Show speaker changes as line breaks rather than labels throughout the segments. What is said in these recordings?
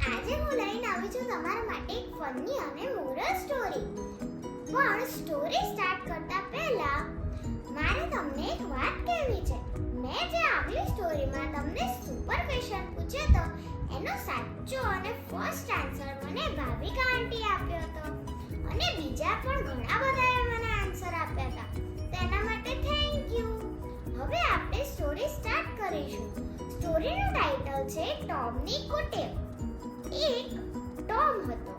આજે હું લઈને આવી છું તમારા માટે એક ફની અને મોરલ સ્ટોરી. પણ સ્ટોરી સ્ટાર્ટ કરતા પહેલા મારે તમને એક વાત કહેવી છે. મેં જે આગલી સ્ટોરીમાં તમને સુપર ક્વેશ્ચન પૂછ્યો હતો એનો સાચો અને ફર્સ્ટ આન્સર મને ભાવિકા આંટી આપ્યો હતો અને બીજા પણ ઘણા બધાએ મને આન્સર આપ્યા હતા. તેના માટે થેન્ક યુ. હવે આપણે સ્ટોરી સ્ટાર્ટ કરીશું. સ્ટોરીનું ટાઇટલ છે ટોમની કુટેવ. એક ટોમ હતો.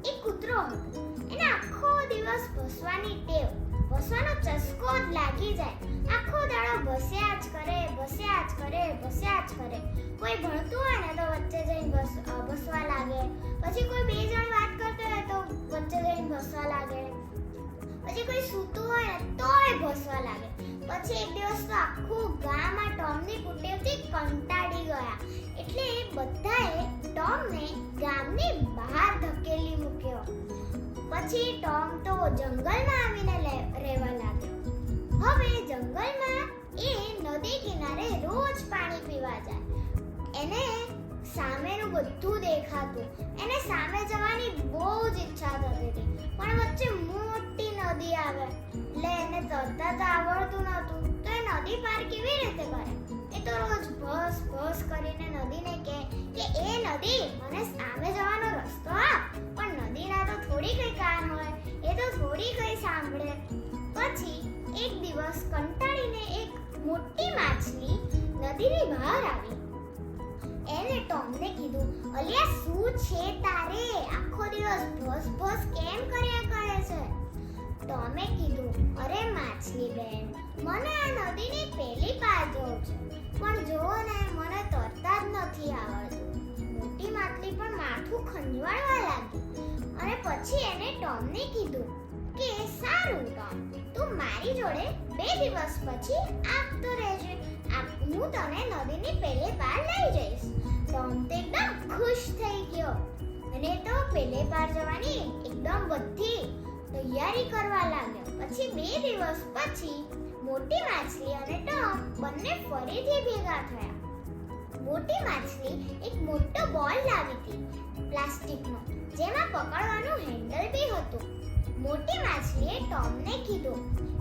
એક કૂતરો હતો. એને આખો દિવસ ભસવાની ટેવ, ભસવાનો ચસ્કો જ લાગી જાય. આખો દાડો ભસ્યા જ કરે. કોઈ ભણતું હોય ને તો વચ્ચે જઈને ભસવા લાગે. પછી કોઈ બે જણ વાત કરતા હોય તો વચ્ચે જઈને ભસવા લાગે. પછી કોઈ સૂતું હોય ને તોય ભસવા લાગે. પછી એક દિવસ તો આખું ગામ આ ટોમની કુટેવથી કંટાળી ગયા. એટલે બધાએ ટોમને ગામની બહાર ધકેલી મૂક્યો. પછી ટોમ તો જંગલમાં આવીને રહેવા લાગ્યો. હવે જંગલમાં એ નદી કિનારે રોજ પાણી પીવા જાય. એને સામેનું બધું દેખાતું. એને સામે જવાની બહુ જ ઈચ્છા થતી હતી, પણ વચ્ચે મોટી નદી આવે એટલે એને તરતા તો આવડતું નહોતું. તો એ નદી પાર કેવી રીતે કરે? એ તો રોજ ભસ કરીને નદીને કહે કે એ નદી મને સામે જવાનો રસ્તો આપ. પણ નદીના તો થોડી કઈ કાન હોય, એ તો થોડી કઈ સાંભળે. પછી એક દિવસ કંટાળીને એક મોટી માછલી નદીની બહાર આવી. એને ટોમને કીધું, અલિયા શું છે તારે? આખો દિવસ ભસ કેમ કર્યા કરે છે? ટોમે કીધું, અરે માછલી બેન, મને આ નદીની પેલી પાર જવું છે, પણ જુઓ ને મને તરતા જ નથી આવડતું. મોટી માછલી પણ માથું ખંજવાળવા લાગી અને પછી એને ટોમને કીધું કે સારું ટોમ, તું મારી જોડે 2 દિવસ પછી આવતો રહેજે. હું તને નદીની પેલે પાર લઈ જઈશ. ટોમ તો એકદમ ખુશ થઈ ગયો અને તો પેલે પાર જવાની એકદમ બધી તૈયારી કરવા લાગ્યો. પછી 2 દિવસ પછી મોટી માછલી અને ટોમ બંને ફરીથી ભેગા થયા. મોટી માછલી એક મોટો બોલ લાવી હતી પ્લાસ્ટિકનો, જેમાં પકડવાનું હેન્ડલ બી હતું. મોટી માછલીએ ટોમને કીધું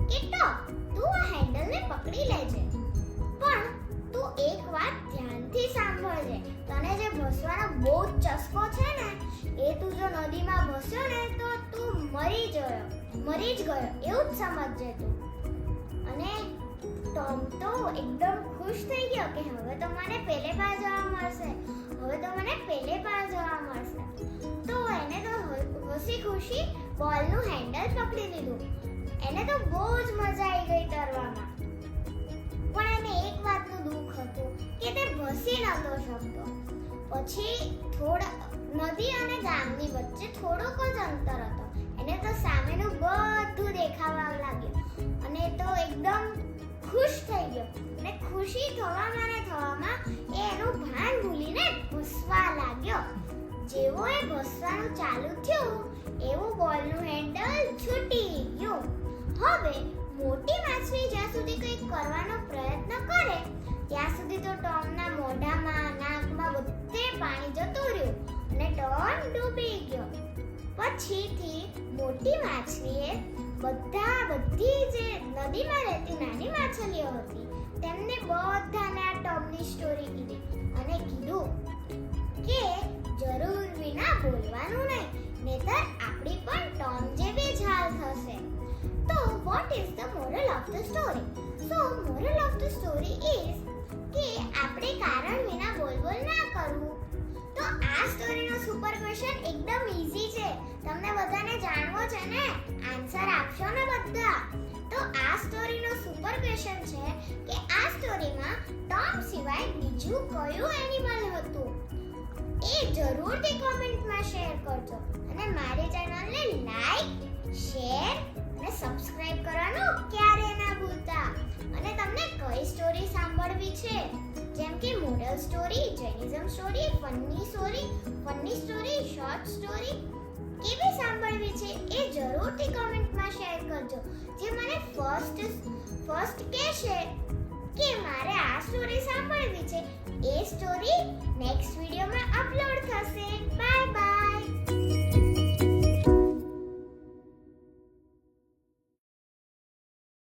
કે ટોમ, તું આ હેન્ડલને પકડી લેજે, પણ તું એક વાત ધ્યાનથી સાંભળજે. તને જે ભસવાનો બહુ જ ચસ્કો છે ને, એ તું જો નદીમાં ભસ્યો ને તો તું મરી જ ગયો એવું જ સમજજે તું. અને ટોમ તો એકદમ ખુશ થઈ ગયો કે હવે તો મને પેલે પાર જવા મળશે. તો એને તો હસી ખુશી બોલનું હેન્ડલ પકડી લીધું. એને તો બહુ જ મજા આવી ગઈ તરવામાં. પણ એને એક વાતનું દુઃખ હતું કે તે ભસી નહોતો શકતો. પછી નદી અને ગામની વચ્ચે થોડોક જ અંતર હતો. એને તો સામેનું બધું દેખાવા લાગ્યું અને તો એકદમ ખુશ થઈ ગયો. અને ખુશી થવામાં એ એનું ભાન ભૂલીને ભસવા લાગ્યો. જેવો એ ભસવાનું ચાલુ થયું એવું બોલનું હેન્ડલ છૂટી ગયું. હવે મોટી માછલી જ્યાં સુધી કંઈક કરવાનો પ્રયત્ન કરે ત્યાં સુધી તો ટોમના મોઢામાં, નાકમાં બધે પાણી જતું રહ્યું અને ટોમ ડૂબી ગયો. પછીથી મોટી માછલીએ બધી જે નદીમાં રહેતી નાની માછલીઓ હતી તેમને બધાને આ ટોમની સ્ટોરી કીધી અને કીધું કે જરૂર વિના બોલવાનું નહીં, નહીંતર આપણી પણ ટોમ જેવી જ હાલ થશે. So, what is the moral of the story? So, moral of the story is કે આપણે કારણ વિના બોલ ના કરવું. તો આ સ્ટોરીનો સુપર ક્વેશ્ચન એકદમ ઈઝી છે. તમને બધાને જાણવો છે ને? આન્સર આપશો ને બધા? તો આ સ્ટોરીનો સુપર ક્વેશ્ચન છે કે આ સ્ટોરીમાં ટોમ સિવાય બીજું કયું એનિમલ હતું? એ જરૂરથી કોમેન્ટમાં શેર કરજો અને મારી ચેનલને લાઈક, શેર અને સબસ્ક્રાઇબ કરવાનું ક્યારે ના ભૂલતા. અને તમને કઈ સ્ટોરી સાંભળવી છે, જેમ કે moral story, Jainism story, funny story, short story કેવી સાંભળવી છે એ જરૂરથી કમેન્ટમાં શેર કરજો. જે મને ફર્સ્ટ કહેશે કે મારે આ સ્ટોરી સાંભળવી છે એ સ્ટોરી નેક્સ્ટ વિડિયોમાં અપલોડ